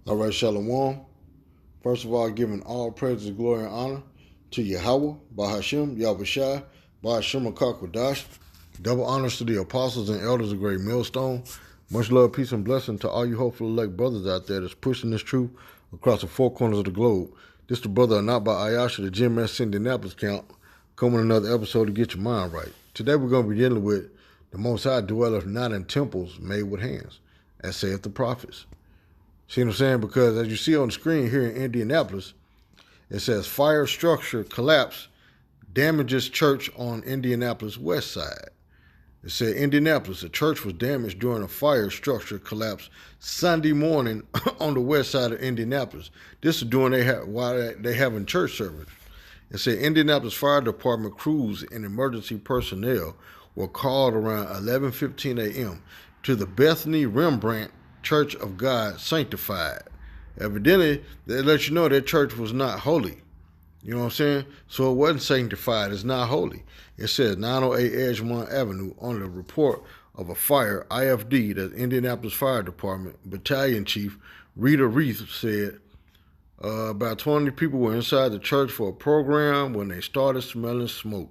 All right, Shalom. First of all, giving all praise, glory, and honor to Yahawah, Bahashim, Yahawashi, Bahashim Akakwadash. Double honors to the apostles and elders of Great Millstone. Much love, peace, and blessing to all you hopeful elect brothers out there that's pushing this truth across the four corners of the globe. This the brother not by Ayasha, the Jim S. Indianapolis count. Coming another episode to get your mind right. Today we're going to be dealing with the Most High dwelleth not in temples made with hands, as saith the prophets. See what I'm saying? Because as you see on the screen here in Indianapolis, it says fire structure collapse damages church on Indianapolis west side. It said Indianapolis, a church was damaged during a fire structure collapse Sunday morning on the west side of Indianapolis. This is during while they having church service. It said Indianapolis Fire Department crews and emergency personnel were called around 11:15 a.m. to the Bethany Rembrandt Church of God Sanctified. Evidently, they let you know that church was not holy. You know what I'm saying? So it wasn't sanctified. It's not holy. It says 908 Edgemont Avenue on the report of a fire, IFD, the Indianapolis Fire Department, Battalion Chief Rita Reith said about 20 people were inside the church for a program when they started smelling smoke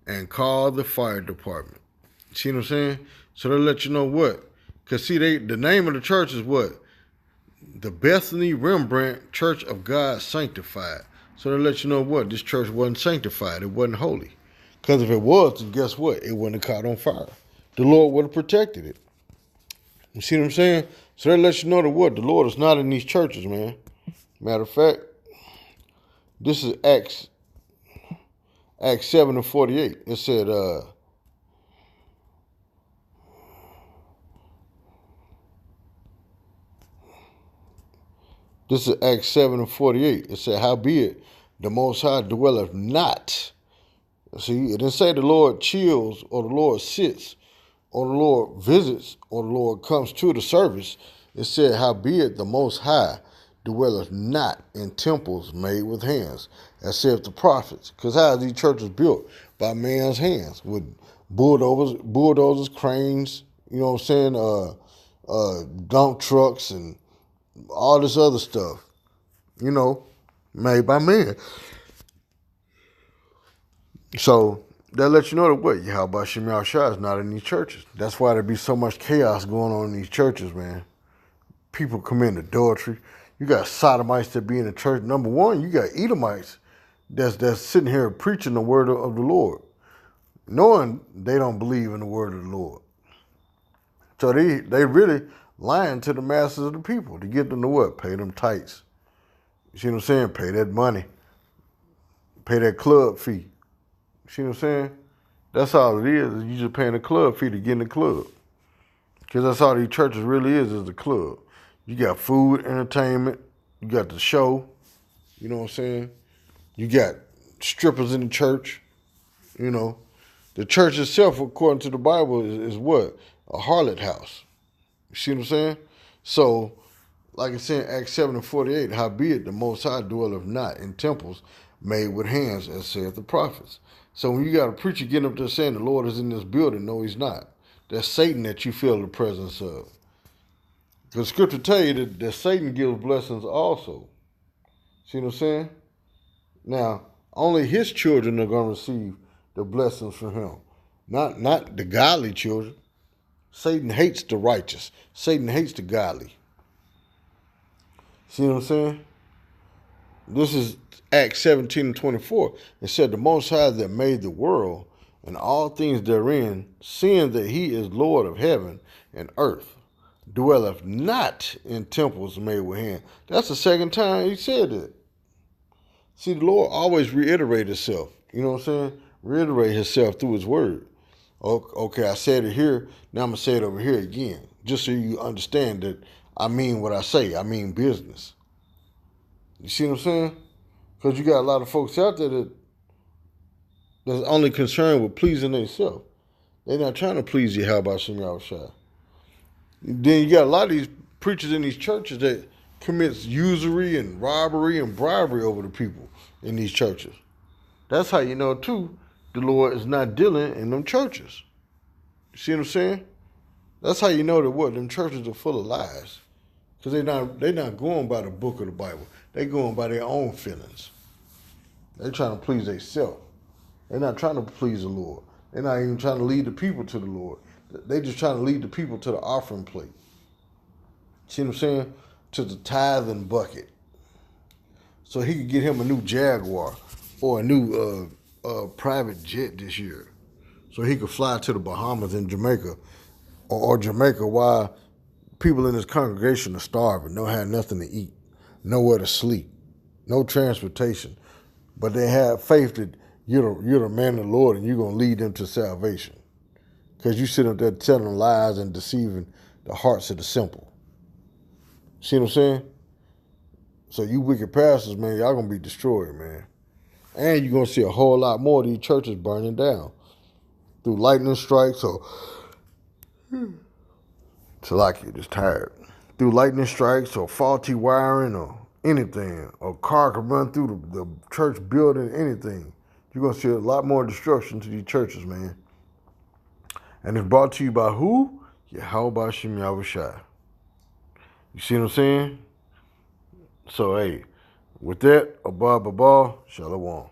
and called the fire department. See what I'm saying? So they let you know what? Because see, the name of the church is what? The Bethany Rembrandt Church of God Sanctified. So they let you know what? This church wasn't sanctified. It wasn't holy. Because if it was, then guess what? It wouldn't have caught on fire. The Lord would have protected it. You see what I'm saying? So they let you know that what? The Lord is not in these churches, man. Matter of fact, this is Acts 7:48. It said, this is Acts 7:48. It said, howbeit the Most High dwelleth not. See, it didn't say the Lord chills or the Lord sits or the Lord visits or the Lord comes to the service. It said, howbeit the Most High dwelleth not in temples made with hands, as saith the prophets. Because how are these churches built? By man's hands, with bulldozers, cranes, you know what I'm saying, dump trucks and all this other stuff, you know, made by man. So that lets you know that what? Yahawashi is not in these churches. That's why there be so much chaos going on in these churches, man. People commit adultery. You got sodomites that be in the church. Number one, you got Edomites that's sitting here preaching the word of the Lord, knowing they don't believe in the word of the Lord. So they really lying to the masses of the people to get them to what? Pay them tithes. You see what I'm saying? Pay that money. Pay that club fee. You see what I'm saying? That's all it is. You just paying a club fee to get in the club. Because that's all these churches really is the club. You got food, entertainment. You got the show. You know what I'm saying? You got strippers in the church. You know. The church itself, according to the Bible, is what? A harlot house. You see what I'm saying? So, like it's saying, Acts 7:48, howbeit the Most High dwelleth not in temples made with hands, as saith the prophets. So when you got a preacher getting up there saying the Lord is in this building, no, he's not. That's Satan that you feel the presence of. The scripture tell you that Satan gives blessings also. See what I'm saying? Now, only his children are going to receive the blessings from him. Not the godly children. Satan hates the righteous. Satan hates the godly. See what I'm saying? This is Acts 17:24. It said, the Most High that made the world and all things therein, seeing that he is Lord of heaven and earth, dwelleth not in temples made with hands. That's the second time he said that. See, the Lord always reiterates himself. You know what I'm saying? Reiterate himself through his word. Okay, I said it here. Now I'm going to say it over here again. Just so you understand that I mean what I say. I mean business. You see what I'm saying? Because you got a lot of folks out there that's only concerned with pleasing themselves. They're not trying to please Yahawashi. Then you got a lot of these preachers in these churches that commits usury and robbery and bribery over the people in these churches. That's how you know, too, the Lord is not dealing in them churches. You see what I'm saying? That's how you know that what? Them churches are full of lies. Because they're not going by the book of the Bible. They're going by their own feelings. They're trying to please themselves. They're not trying to please the Lord. They're not even trying to lead the people to the Lord. They're just trying to lead the people to the offering plate. See what I'm saying? To the tithing bucket. So he could get him a new Jaguar or a new private jet this year. So he could fly to the Bahamas and Jamaica or Jamaica while people in his congregation are starving, don't have nothing to eat, nowhere to sleep, no transportation. But they have faith that you're the man of the Lord and you're going to lead them to salvation. Because you sit up there telling lies and deceiving the hearts of the simple. See what I'm saying? So you wicked pastors, man, y'all going to be destroyed, man. And you're going to see a whole lot more of these churches burning down through lightning strikes or... So like you're just tired. Through lightning strikes or faulty wiring or anything. Or a car could run through the church building, anything. You're going to see a lot more destruction to these churches, man. And it's brought to you by who? YAHAWASHI. You see what I'm saying? So, hey, with that, Abba, Shalom.